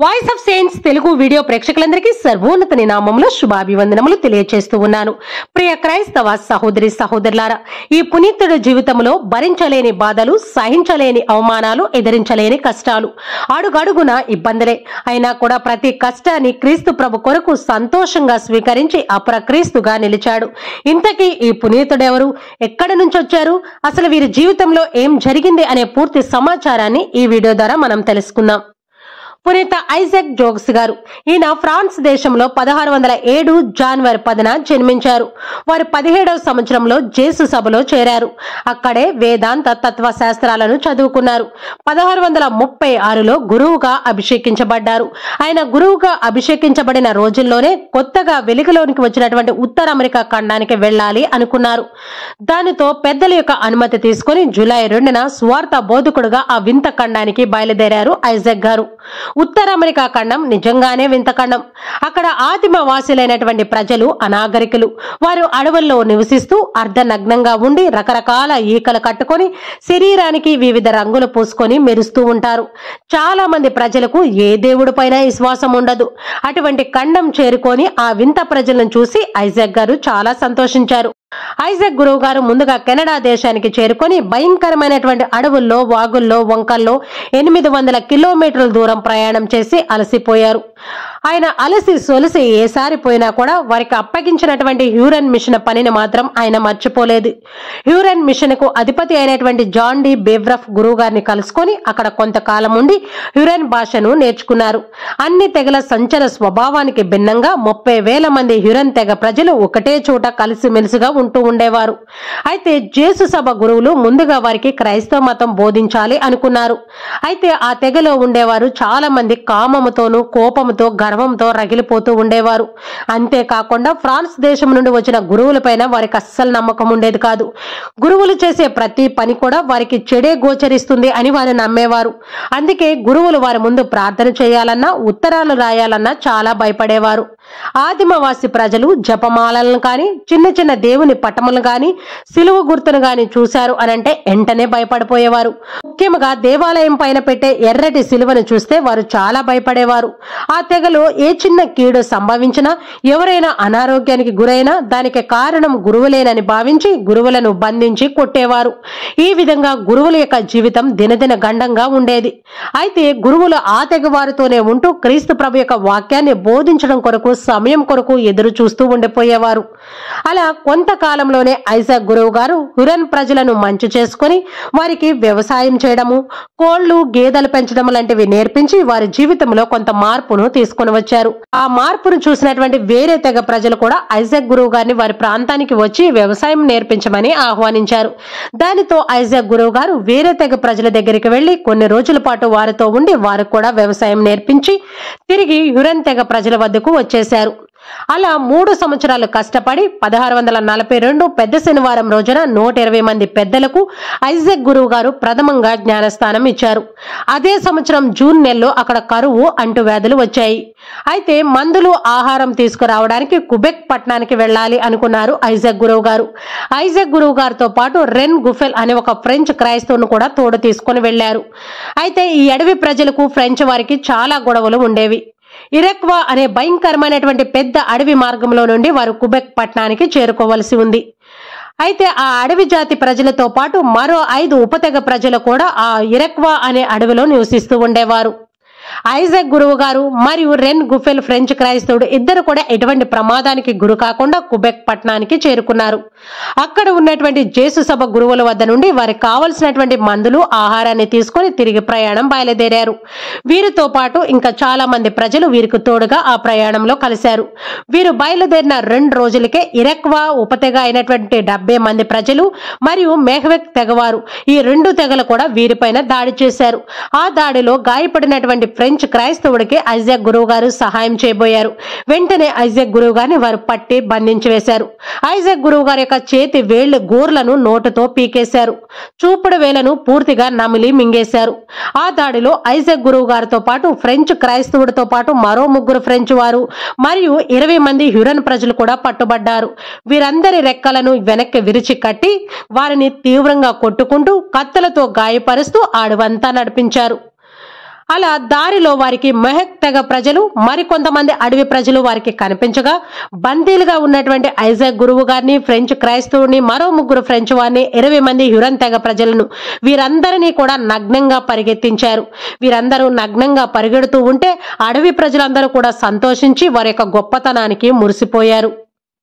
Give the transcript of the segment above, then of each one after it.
Voice of saints Telugu video ప్రేక్షకులందరికీ సర్వోన్నత నామములో శుభాభివందనములు తెలియజేస్తూ ఉన్నాను. ప్రియ క్రైస్తవ సహోదరి సహోదరులారా, ఈ పునీతుడి జీవితంలో భరించలేని బాధలు, సహించలేని అవమానాలు, ఎదిరించలేని కష్టాలు, అడుగడుగున ఇబ్బందులే. అయినా కూడా ప్రతి కష్టాన్ని క్రీస్తు ప్రభు కొరకు సంతోషంగా స్వీకరించి అపరక్రీస్తుగా నిలిచాడు. ఇంతకీ ఈ పునీతుడెవరు, ఎక్కడి నుంచి వచ్చారు, అసలు వీరి జీవితంలో ఏం జరిగింది అనే పూర్తి సమాచారాన్ని ఈ వీడియో ద్వారా మనం తెలుసుకుందాం. పునీత ఐజాక్ జోగ్స్ గారు, ఈయన ఫ్రాన్స్ దేశంలో 1607 జనవరి 10న జన్మించారు. వారు 17వ సంవత్సరంలో జేసు సభలో చేరారు. అక్కడే వేదాంత తత్వశాస్త్రాలను చదువుకున్నారు. 1636లో గురువుగా అభిషేకించబడ్డారు. ఆయన గురువుగా అభిషేకించబడిన రోజుల్లోనే కొత్తగా వెలుగులోనికి వచ్చినటువంటి ఉత్తర అమెరికా ఖండానికి వెళ్ళాలి అనుకున్నారు. దానితో పెద్దల యొక్క అనుమతి తీసుకుని జూలై 2న స్వార్థ బోధకుడుగా ఆ వింత ఖండానికి బయలుదేరారు ఐజాక్ గారు. ఉత్తర అమెరికా ఖండం నిజంగానే వింత ఖండం. అక్కడ ఆదిమ వాసులైనటువంటి ప్రజలు అనాగరికులు. వారు అడవుల్లో నివసిస్తూ అర్ధనగ్నంగా ఉండి రకరకాల ఈకలు కట్టుకొని శరీరానికి వివిధ రంగులు పూసుకొని మెరుస్తూ ఉంటారు. చాలా మంది ప్రజలకు ఏ దేవుడి పైన విశ్వాసం ఉండదు. అటువంటి ఖండం చేరుకొని ఆ వింత ప్రజలను చూసి ఐజాక్ గారు చాలా సంతోషించారు. ఐజాక్ గురువు గారు ముందుగా కెనడా దేశానికి చేరుకొని భయంకరమైనటువంటి అడవుల్లో, వాగుల్లో, వంకల్లో 800 కిలోమీటర్ల దూరం ప్రయాణం చేసి అలసిపోయారు. ఆయన అలసి సొలసి ఏసారి పోయినా కూడా వారికి అప్పగించినటువంటి హ్యూరన్ మిషన్ పనిని మాత్రం ఆయన మర్చిపోలేదు. హ్యూరన్ మిషన్ కు అధిపతి అయినటువంటి జాన్ డి బేవ్రఫ్ గురువు గారిని కలుసుకొని అక్కడ కొంతకాలం ఉండి హ్యూరన్ భాషను నేర్చుకున్నారు. అన్ని తెగల సంచర స్వభావానికి భిన్నంగా 30,000 మంది హ్యూరన్ తెగ ప్రజలు ఒకటే చోట కలిసిమెలిసిగా ఉంటూ ఉండేవారు. అయితే జేసు సభ గురువులు ముందుగా వారికి క్రైస్తవ మతం బోధించాలి అనుకున్నారు. అయితే ఆ తెగలో ఉండేవారు చాలా మంది కామముతోనూ, కోపముతో, గర్వంతో రగిలిపోతూ ఉండేవారు. అంతేకాకుండా ఫ్రాన్స్ దేశం నుండి వచ్చిన గురువులపైన వారికి అస్సలు నమ్మకం ఉండేది కాదు. గురువులు చేసే ప్రతి పని కూడా వారికి చెడే గోచరిస్తుంది అని వారు నమ్మేవారు. అందుకే గురువులు వారి ముందు ప్రార్థన చేయాలన్నా, ఉత్తరాలు రాయాలన్నా చాలా భయపడేవారు. ఆదిమవాసి ప్రజలు జపమాలను కాని, చిన్న చిన్న దేవుని పటములు గాని, సిలువ గుర్తును గాని చూశారు అనంటే వెంటనే భయపడిపోయేవారు. ముఖ్యంగా దేవాలయం పైన పెట్టే ఎర్రటి సిలువను చూస్తే వారు చాలా భయపడేవారు. ఆ తెగలో ఏ చిన్న కీడు సంభవించినా, ఎవరైనా అనారోగ్యానికి గురైనా దానికి కారణం గురువులేనని భావించి గురువులను బంధించి కొట్టేవారు. ఈ విధంగా గురువుల యొక్క జీవితం దినదిన గండంగా ఉండేది. అయితే గురువులు ఆ తెగ వారితోనే ఉంటూ క్రీస్తు ప్రభు యొక్క వాక్యాన్ని బోధించడం కొరకు, సమయం కొరకు ఎదురు చూస్తూ ఉండిపోయేవారు. అలా కొంతకాలంలోనే ఐజాక్ గురువు గారు హురన్ ప్రజలను మంచి చేసుకుని వారికి వ్యవసాయం చేయడము, కోళ్లు, గేదెలు పెంచడం లాంటివి నేర్పించి వారి జీవితంలో కొంత మార్పును తీసుకొని వచ్చారు. ఆ మార్పును చూసినటువంటి వేరే తెగ ప్రజలు కూడా ఐజాక్ గురువు గారిని వారి ప్రాంతానికి వచ్చి వ్యవసాయం నేర్పించమని ఆహ్వానించారు. దానితో ఐజాక్ గురువు గారు వేరే తెగ ప్రజల దగ్గరికి వెళ్లి కొన్ని రోజుల పాటు వారితో ఉండి వారికి కూడా వ్యవసాయం నేర్పించి తిరిగి హురన్ తెగ ప్రజల వద్దకు వచ్చేశారు. అలా 3 సంవత్సరాలు కష్టపడి 1642 పెద్ద శనివారం రోజున 120 మంది పెద్దలకు ఐజాక్ గురువు గారు ప్రథమంగా జ్ఞానస్థానం ఇచ్చారు. అదే సంవత్సరం జూన్ నెలలో అక్కడ కరువు, అంటువ్యాధులు వచ్చాయి. అయితే మందులు, ఆహారం తీసుకురావడానికి కుబెక్ పట్టణానికి వెళ్ళాలి అనుకున్నారు ఐజాక్ గురువు గారు. ఐజాక్ గురువు గారితో పాటు రెన్ గుఫెల్ అనే ఒక ఫ్రెంచ్ క్రైస్తవును కూడా తోడు తీసుకుని వెళ్లారు. అయితే ఈ అడవి ప్రజలకు ఫ్రెంచ్ వారికి చాలా గొడవలు ఉండేవి. ఇరక్వా అనే భయంకరమైనటువంటి పెద్ద అడవి మార్గంలో నుండి వారు కుబెక్ పట్టణానికి చేరుకోవలసి ఉంది. అయితే ఆ అడవి జాతి ప్రజలతో పాటు మరో 5 ఉపతెగ ప్రజలు కూడా ఆ ఇరక్వా అనే అడవిలో నివసిస్తూ ఉండేవారు. ఐజాక్ గురువు గారు మరియు రెన్ గుఫెల్ ఫ్రెంచ్ క్రైస్తవుడు ఇద్దరు కూడా ఎటువంటి ప్రమాదానికి గురి కాకుండా కుబెక్ పట్టణానికి చేరుకున్నారు. అక్కడ ఉన్నటువంటి జేసు సభ గురువుల వద్ద నుండి వారికి కావలసినటువంటి మందులు, ఆహారాన్ని తీసుకుని తిరిగి ప్రయాణం బయలుదేరారు. వీరితో పాటు ఇంకా చాలా మంది ప్రజలు వీరికి తోడుగా ఆ ప్రయాణంలో కలిశారు. వీరు బయలుదేరిన 2 రోజులకే ఇరక్వా ఉపతెగ అయినటువంటి 70 మంది ప్రజలు మరియు మెహ్వెక్ తెగవారు, ఈ 2 తెగలు కూడా వీరిపైన దాడి చేశారు. ఆ దాడిలో గాయపడినటువంటి ఫ్రెంచ్ క్రైస్తవుడికి ఐజాక్ గురువు గారు సహాయం చేయబోయారు. వెంటనే ఐజాక్ గురువు గారిని వారు పట్టి బంధించి వేశారు. ఐజాక్ గురువు గారి యొక్క చేతి వేళ్ల గోర్లను నోటుతో పీకేశారు. చూపుడు వేలను పూర్తిగా నమిలి మింగేశారు. ఆ దాడిలో ఐజాక్ గురువు గారితో పాటు ఫ్రెంచ్ క్రైస్తవుడితో పాటు మరో 3 ఫ్రెంచ్ వారు మరియు 20 మంది హ్యూరన్ ప్రజలు కూడా పట్టుబడ్డారు. వీరందరి రెక్కలను వెనక్కి విరిచి కట్టి వారిని తీవ్రంగా కొట్టుకుంటూ కత్తులతో గాయపరుస్తూ అడవంతా నడిపించారు. అలా దారిలో వారికి మెహక్ తెగ ప్రజలు మరికొంతమంది అడవి ప్రజలు వారికి కనిపించగా బందీలుగా ఉన్నటువంటి ఐజాక్ గురువు గారిని, ఫ్రెంచ్ క్రైస్తవుని, మరో 3 ఫ్రెంచ్ వారిని, 20 మంది హ్యూరన్ తెగ ప్రజలను వీరందరినీ కూడా నగ్నంగా పరిగెత్తించారు. వీరందరూ నగ్నంగా పరిగెడుతూ ఉంటే అడవి ప్రజలందరూ కూడా సంతోషించి వారి యొక్క గొప్పతనానికి మురిసిపోయారు.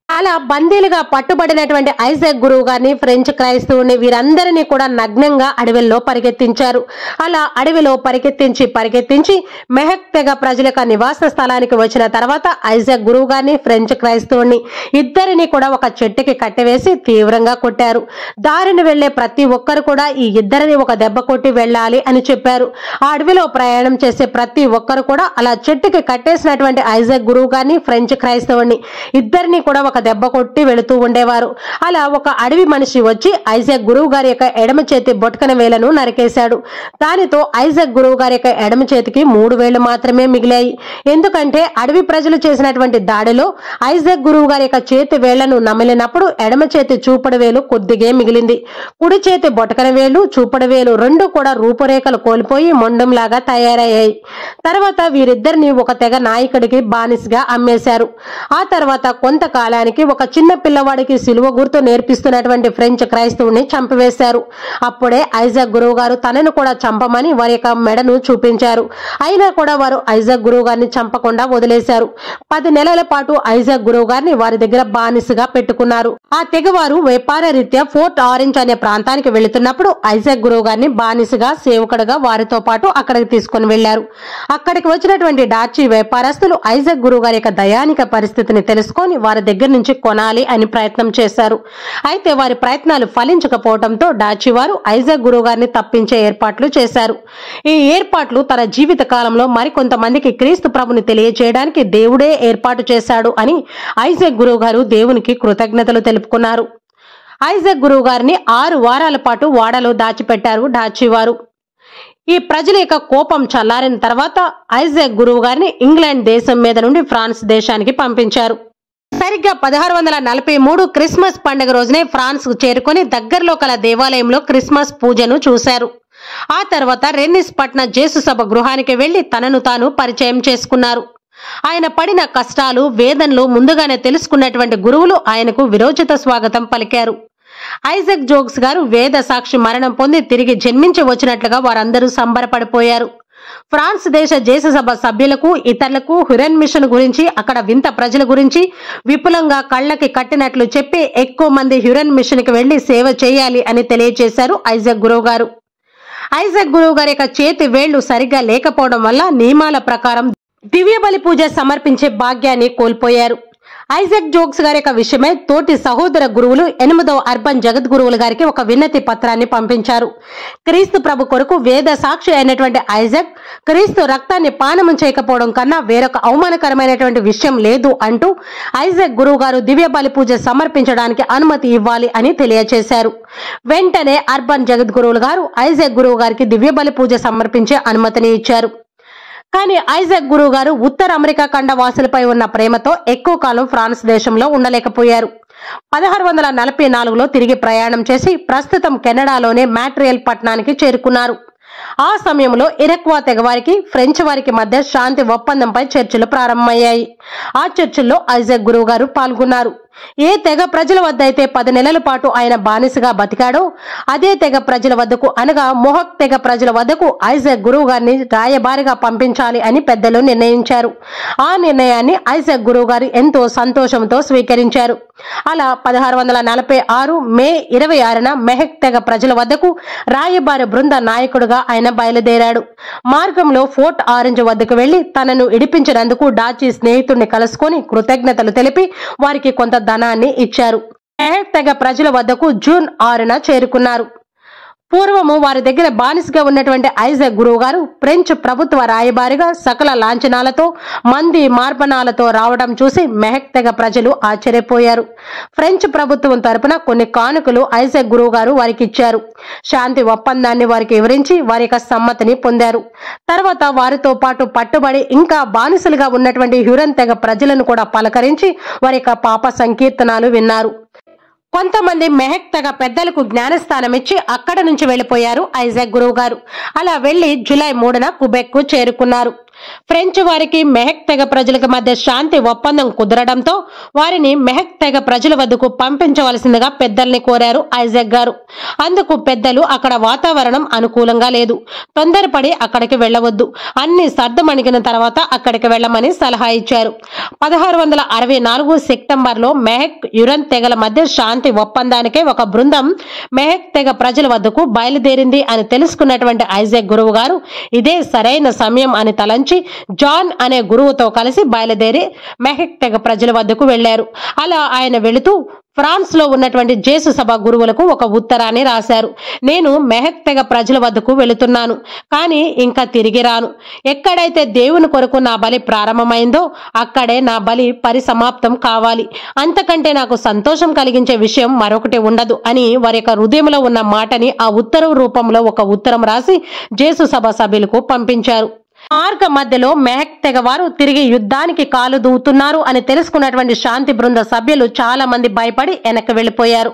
అలా బందీలుగా పట్టుబడినటువంటి ఐజాక్ గురువు గారిని, ఫ్రెంచ్ క్రైస్తవుని వీరందరినీ కూడా నగ్నంగా అడవిలో పరిగెత్తించారు. అలా అడవిలో పరిగెత్తించి మెహక్ తెగ ప్రజల యొక్క నివాస స్థలానికి వచ్చిన తర్వాత ఐజాక్ గురువు గారిని, ఫ్రెంచ్ క్రైస్తవుని ఇద్దరిని కూడా ఒక చెట్టుకి కట్టివేసి తీవ్రంగా కొట్టారు. దారిని వెళ్లే ప్రతి ఒక్కరు కూడా ఈ ఇద్దరిని ఒక దెబ్బ కొట్టి వెళ్ళాలి అని చెప్పారు. ఆ అడవిలో ప్రయాణం చేసే ప్రతి ఒక్కరు కూడా అలా చెట్టుకి కట్టేసినటువంటి ఐజాక్ గురువు గారిని, ఫ్రెంచ్ క్రైస్తవుని ఇద్దరిని కూడా ఒక దెబ్బ కొట్టి వెళుతూ ఉండేవారు. అలా ఒక అడవి మనిషి వచ్చి ఐజాక్ గురువు గారి యొక్క ఎడమ చేతి బొటకన వేలను నరికేశాడు. దానితో ఐజాక్ గురువు గారి యొక్క ఎడమ చేతికి 3 వేళ్లు మాత్రమే మిగిలాయి. ఎందుకంటే అడవి ప్రజలు చేసినటువంటి దాడిలో ఐజాక్ గురువు గారి యొక్క చేతి వేళ్లను నమిలినప్పుడు ఎడమ చేతి చూపడి వేలు కొద్దిగా మిగిలింది. కుడి చేతి బొటకన వేలు, చూపడి వేలు 2 కూడా రూపురేఖలు కోల్పోయి మొండంలాగా తయారయ్యాయి. తర్వాత వీరిద్దరిని ఒక తెగ నాయకుడికి బానిసగా అమ్మేశారు. ఆ తర్వాత కొంతకాలానికి ఒక చిన్న పిల్లవాడికి సిలువ గుర్తు నేర్పిస్తున్నటువంటి ఫ్రెంచ్ క్రైస్తవుని చంపివేశారు. అప్పుడే ఐజాక్ గురువు గారు తనను కూడా చంపమని వారి యొక్క మెడను చూపించారు. అయినా కూడా వారు ఐజాక్ గురువు గారిని చంపకుండా వదిలేశారు. 10 నెలల పాటు ఐజాక్ గురువు గారిని వారి దగ్గర బానిసగా పెట్టుకున్నారు. ఆ తెగవారు వ్యాపార రీత్యా ఫోర్ట్ ఆరెంజ్ అనే ప్రాంతానికి వెళుతున్నప్పుడు ఐజాక్ గురువు గారిని బానిసగా, సేవకుడుగా వారితో పాటు అక్కడికి తీసుకుని వెళ్లారు. అక్కడికి వచ్చినటువంటి డార్చి వ్యాపారస్తులు ఐజాక్ గురువు గారి యొక్క దయానిక పరిస్థితిని తెలుసుకొని వారి దగ్గర నుంచి కొనాలి అని ప్రయత్నం చేశారు. అయితే వారి ప్రయత్నాలు ఫలించకపోవడంతో డార్చి వారు ఐజాక్ గురువు గారిని తప్పించే ఏర్పాట్లు చేశారు. ఈ ఏర్పాట్లు తన జీవిత కాలంలో మరికొంతమందికి క్రీస్తు ప్రభుని తెలియజేయడానికి దేవుడే ఏర్పాటు చేశాడు అని ఐజాక్ గురువు గారు దేవునికి కృతజ్ఞతలు తెలుపుకున్నారు. ఐజాక్ గురువు గారిని 6 వారాల పాటు వాడలో దాచిపెట్టారు డార్చి వారు. ఈ ప్రజల యొక్క కోపం చల్లారిన తర్వాత ఐజాక్ గురువు గారిని ఇంగ్లాండ్ దేశం మీద నుండి ఫ్రాన్స్ దేశానికి పంపించారు. సరిగ్గా 1643 క్రిస్మస్ పండుగ రోజునే ఫ్రాన్స్ చేరుకొని దగ్గరలో కల దేవాలయంలో క్రిస్మస్ పూజను చూశారు. ఆ తర్వాత రెన్నిస్ పట్న జేసు సభ గృహానికి వెళ్లి తనను తాను పరిచయం చేసుకున్నారు. ఆయన పడిన కష్టాలు, వేదనలు ముందుగానే తెలుసుకున్నటువంటి గురువులు ఆయనకు విరోచిత స్వాగతం పలికారు. ఐజాక్ జోగ్స్ గారు వేద సాక్షి మరణం పొంది తిరిగి జన్మించి వచ్చినట్లుగా వారందరూ సంబరపడిపోయారు. ఫ్రాన్స్ దేశ జేసు సభ సభ్యులకు, ఇతరులకు హ్యూరన్ మిషన్ గురించి, అక్కడ వింత ప్రజల గురించి విపులంగా కళ్ళకి కట్టినట్లు చెప్పి ఎక్కువ మంది హ్యూరన్ మిషన్ కి వెళ్లి సేవ చేయాలి అని తెలియజేశారు ఐజాక్ గురువు గారు. ఐజాక్ గురువు గారి యొక్క చేతి వేళ్లు సరిగ్గా లేకపోవడం వల్ల నియమాల ప్రకారం దివ్య బలి పూజ సమర్పించే భాగ్యాన్ని కోల్పోయారు. ఐజాక్ జోగ్స్ గారి యొక్క విషయమై తోటి సహోదర గురువులు 8వ అర్బన్ జగద్గురువుల గారికి ఒక విన్నతి పత్రాన్ని పంపించారు. క్రీస్తు ప్రభు కొరకు వేద సాక్షి అయినటువంటి ఐజాక్ క్రీస్తు రక్తాన్ని పానము చేయకపోవడం కన్నా వేరొక అవమానకరమైనటువంటి విషయం లేదు అంటూ ఐజాక్ గురువు గారు దివ్య బలి పూజ సమర్పించడానికి అనుమతి ఇవ్వాలి అని తెలియజేశారు. వెంటనే అర్బన్ జగద్గురువులు గారు ఐజాక్ గురువు గారికి దివ్య బలి పూజ సమర్పించే అనుమతిని ఇచ్చారు. కానీ ఐజాక్ గురువు గారు ఉత్తర అమెరికా ఖండ వాసులపై ఉన్న ప్రేమతో ఎక్కువ కాలం ఫ్రాన్స్ దేశంలో ఉండలేకపోయారు. 1644లో తిరిగి ప్రయాణం చేసి ప్రస్తుతం కెనడాలోనే మాంట్రియల్ పట్టణానికి చేరుకున్నారు. ఆ సమయంలో ఇరక్వా తెగవారికి, ఫ్రెంచ్ వారికి మధ్య శాంతి ఒప్పందంపై చర్చలు ప్రారంభమయ్యాయి. ఆ చర్చల్లో ఐజాక్ గురువు గారు పాల్గొన్నారు. ఏ తెగ ప్రజల వద్ద అయితే 10 నెలల పాటు ఆయన బానిసగా బతికాడో అదే తెగ ప్రజల వద్దకు, అనగా మొహక్ తెగ ప్రజల వద్దకు ఐజాక్ గురువు గారిని రాయబారిగా పంపించాలి అని పెద్దలు నిర్ణయించారు. ఆ నిర్ణయాన్ని ఐజాక్ గురువు గారు ఎంతో సంతోషంతో స్వీకరించారు. అలా 1646 మే 26న మెహక్ తెగ ప్రజల వద్దకు రాయబారి బృంద నాయకుడుగా ఆయన బయలుదేరాడు. మార్గంలో ఫోర్ట్ ఆరెంజ్ వద్దకు వెళ్లి తనను ఇడిపించినందుకు డార్చి స్నేహితుడిని కలుసుకొని కృతజ్ఞతలు తెలిపి వారికి కొంత ధనాన్ని ఇచ్చారు. మెహక్ తెగ ప్రజల వద్దకు జూన్ 6న చేరుకున్నారు. పూర్వము వారి దగ్గర బానిసగా ఉన్నటువంటి ఐజాక్ గురువు గారు ఫ్రెంచ్ ప్రభుత్వ రాయబారిగా సకల లాంఛనాలతో, మంది మార్బనాలతో రావడం చూసి మెహక్ తెగ ప్రజలు ఆశ్చర్యపోయారు. ఫ్రెంచ్ ప్రభుత్వం తరపున కొన్ని కానుకలు ఐజాక్ గురువు గారు వారికి ఇచ్చారు. శాంతి ఒప్పందాన్ని వారికి వివరించి వారి యొక్క సమ్మతిని పొందారు. తర్వాత వారితో పాటు పట్టుబడి ఇంకా బానిసలుగా ఉన్నటువంటి హ్యూరన్ తెగ ప్రజలను కూడా పలకరించి వారి యొక్క పాప సంకీర్తనాలు విన్నారు. కొంతమంది మెహక్ తెగ పెద్దలకు జ్ఞానస్థానం ఇచ్చి అక్కడ నుంచి వెళ్లిపోయారు ఐజాక్ గురువు గారు. అలా వెళ్లి జూలై 3న క్యుబెక్ కు చేరుకున్నారు. ఫ్రెంచ్ వారికి మెహక్ తెగ ప్రజలకు మధ్య శాంతి ఒప్పందం కుదరడంతో వారిని మెహక్ తెగ ప్రజల వద్దకు పంపించవలసిందిగా పెద్దల్ని కోరారు ఐజాక్ గారు. అందుకు పెద్దలు అక్కడ వాతావరణం అనుకూలంగా లేదు, తొందరపడి అక్కడికి వెళ్లవద్దు, అన్ని సర్దుమణిగిన తర్వాత అక్కడికి వెళ్లమని సలహా ఇచ్చారు. 1664 సెప్టెంబర్లో మెహక్ యురన్ తెగల మధ్య శాంతి ఒప్పందానికే ఒక బృందం మెహక్ తెగ ప్రజల వద్దకు బయలుదేరింది అని తెలుసుకున్నటువంటి ఐజాక్ గురువు గారు ఇదే సరైన సమయం అని తలంచి జాన్ అనే గురువుతో కలిసి బయలుదేరి మెహక్ తెగ ప్రజల వద్దకు వెళ్లారు. అలా ఆయన వెళుతూ ఫ్రాన్స్ లో ఉన్నటువంటి జేసు సభ గురువులకు ఒక ఉత్తరాన్ని రాశారు. నేను మెహక్ తెగ ప్రజల వద్దకు వెళుతున్నాను, కానీ ఇంకా తిరిగి రాను. ఎక్కడైతే దేవుని కొరకు నా బలి ప్రారంభమైందో అక్కడే నా బలి పరిసమాప్తం కావాలి. అంతకంటే నాకు సంతోషం కలిగించే విషయం మరొకటి ఉండదు అని వారి యొక్క హృదయంలో ఉన్న మాటని ఆ ఉత్తరం రూపంలో ఒక ఉత్తరం రాసి జేసు సభ సభ్యులకు పంపించారు. మార్గ మధ్యలో మెహక్ తెగ వారు తిరిగి యుద్ధానికి కాలు దూవుతున్నారు అని తెలుసుకున్నటువంటి శాంతి బృంద సభ్యులు చాలా మంది భయపడి వెనక్కి వెళ్లిపోయారు.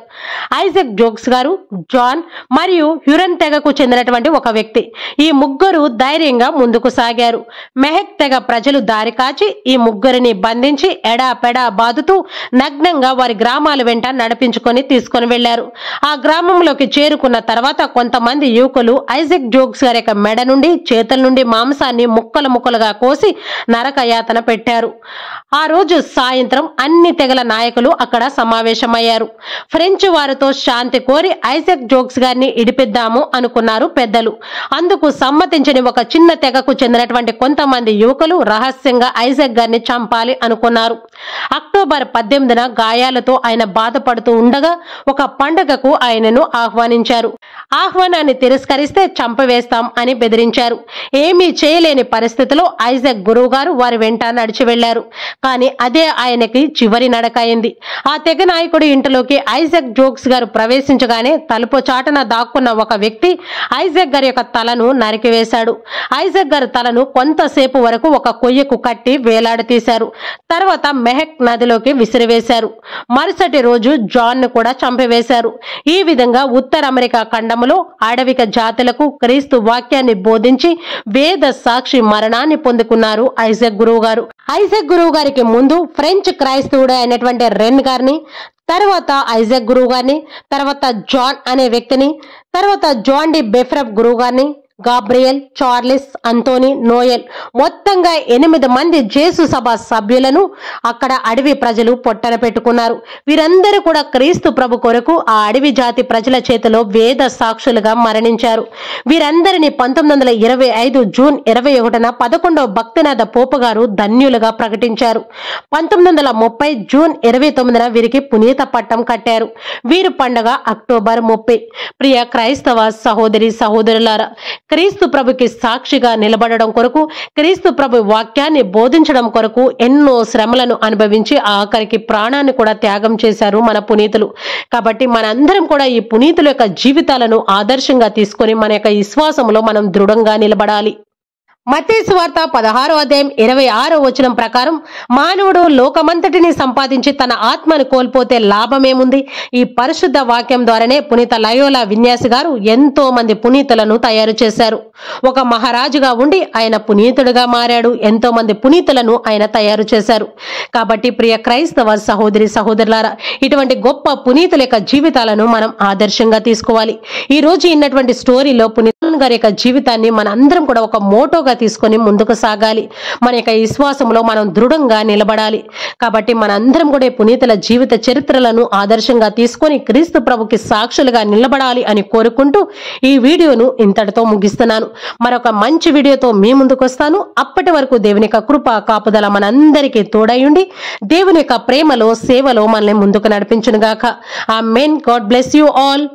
ఐజాక్ జోక్స్ గారు, జాన్ మరియు హ్యూరన్ తెగకు చెందినటువంటి ఒక వ్యక్తి, ఈ ముగ్గురు ధైర్యంగా ముందుకు సాగారు. మెహక్ తెగ ప్రజలు దారి కాచి ఈ ముగ్గురిని బంధించి ఎడాపెడా బాదుతూ నగ్నంగా వారి గ్రామాల వెంట నడిపించుకొని తీసుకొని వెళ్లారు. ఆ గ్రామంలోకి చేరుకున్న తర్వాత కొంతమంది యువకులు ఐజాక్ జోక్స్ గారి యొక్క మెడ నుండి చేతుల నుండి మాంసాన్ని ముక్కలు ముక్కలుగా కోసి నరకయాతన పెట్టారు. ఆ రోజు సాయంత్రం అన్ని తెగల నాయకులు అక్కడ సమావేశమయ్యారు. ఫ్రెంచ్ వారితో శాంతి కోరి ఐజాక్ జోక్స్ గారిని ఇడిపిద్దాము అనుకున్నారు పెద్దలు. అందుకు సమ్మతించని ఒక చిన్న తెగకు చెందినటువంటి కొంతమంది యువకులు రహస్యంగా ఐజాక్ గారిని చంపాలి అనుకున్నారు. అక్టోబర్ 18న గాయాలతో ఆయన బాధపడుతూ ఉండగా ఒక పండుగకు ఆయనను ఆహ్వానించారు. ఆహ్వానాన్ని తిరస్కరిస్తే చంపవేస్తాం అని బెదిరించారు. ఏమీ చేయలేని పరిస్థితిలో ఐజాక్ గురువు గారు వారి వెంట నడిచి వెళ్లారు. కానీ అదే ఆయనకి చివరి నడక అయింది. ఆ తెగ నాయకుడి ఇంటిలోకి ఐజాక్ జోక్స్ గారు ప్రవేశించగానే తలుపు చాటున దాక్కున్న ఒక వ్యక్తి ఐజాక్ గారి యొక్క తలను నరికివేశాడు. ఐజాక్ గారి తలను కొంతసేపు వరకు ఒక కొయ్యకు కట్టి వేలాడతీశారు. తర్వాత మెహక్ నదిలోకి విసిరివేశారు. మరుసటి రోజు జాన్ ను కూడా చంపివేశారు. ఈ విధంగా ఉత్తర అమెరికా ఖండములో అడవిక జాతులకు క్రీస్తు వాక్యాన్ని బోధించి వేద సాక్షి మరణాన్ని పొందుకున్నారు ఐజాక్ గురువు గారు. ఐజాక్ గురువు గారికి ముందు ఫ్రెంచ్ క్రైస్తవుడు అయినటువంటి రెన్ గారిని, తర్వాత ఐజాక్ గురువు గారిని, తర్వాత జాన్ అనే వ్యక్తిని, తర్వాత జాన్ డి బెఫ్రఫ్ గురువు గారిని, గాబ్రియల్, చార్లెస్, అంటోనీ, నోయల్, మొత్తంగా 8 మంది జేసు సభ సభ్యులను అక్కడ అడవి ప్రజలు పొట్టన పెట్టుకున్నారు. వీరందరూ కూడా క్రీస్తు ప్రభు కొరకు ఆ అడవి జాతి ప్రజల చేతిలో వేద సాక్షులుగా మరణించారు. వీరందరినీ 1925 జూన్ 21న 11వ భక్తినాథ పోపు గారు ధన్యులుగా ప్రకటించారు. 1930 జూన్ 29న వీరికి పునీత పట్టం కట్టారు. వీరి పండుగ అక్టోబర్ 30. ప్రియ క్రైస్తవ సహోదరి సహోదరులారా, క్రీస్తు ప్రభుకి సాక్షిగా నిలబడడం కొరకు, క్రీస్తు ప్రభు వాక్యాన్ని బోధించడం కొరకు ఎన్నో శ్రమలను అనుభవించి ఆఖరికి ప్రాణాన్ని కూడా త్యాగం చేశారు మన పునీతులు. కాబట్టి మనందరం కూడా ఈ పునీతుల యొక్క జీవితాలను ఆదర్శంగా తీసుకొని మన యొక్క విశ్వాసంలో మనం దృఢంగా నిలబడాలి. మత్తయి సువార్త 16వ అధ్యాయం 26వ వచనం ప్రకారం మానవుడు లోకమంతటిని సంపాదించి తన ఆత్మను కోల్పోతే లాభమేముంది? ఈ పరిశుద్ధ వాక్యం ద్వారానే పునీత లయోలా విన్యాసి గారు ఎంతో మంది పునీతులను తయారు చేశారు. ఒక మహారాజుగా ఉండి ఆయన పునీతుడిగా మారాడు. ఎంతో మంది పునీతులను ఆయన తయారు చేశారు. కాబట్టి ప్రియ క్రైస్తవ సహోదరి సహోదరులారా, ఇటువంటి గొప్ప పునీతుల యొక్క జీవితాలను మనం ఆదర్శంగా తీసుకోవాలి. ఈ రోజు ఇన్నటువంటి స్టోరీలో పునీతుల గారి యొక్క జీవితాన్ని మనందరం కూడా ఒక మోటోగా తీసుకొని ముందుకు సాగాలి. మన యొక్క విశ్వాసంలో మనం దృఢంగా నిలబడాలి. కాబట్టి మనందరం కూడా పునీతుల జీవిత చరిత్రలను ఆదర్శంగా తీసుకొని క్రీస్తు ప్రభుకి సాక్షులుగా నిలబడాలి అని కోరుకుంటూ ఈ వీడియోను ఇంతటితో ముగిస్తున్నాను. మరొక మంచి వీడియోతో మీ ముందుకు వస్తాను. అప్పటి వరకు దేవుని యొక్క కృప కాపుదల మనందరికీ తోడయుండి దేవుని యొక్క ప్రేమలో సేవలో మనల్ని ముందుకు నడిపించును గాక. Amen. God bless you all.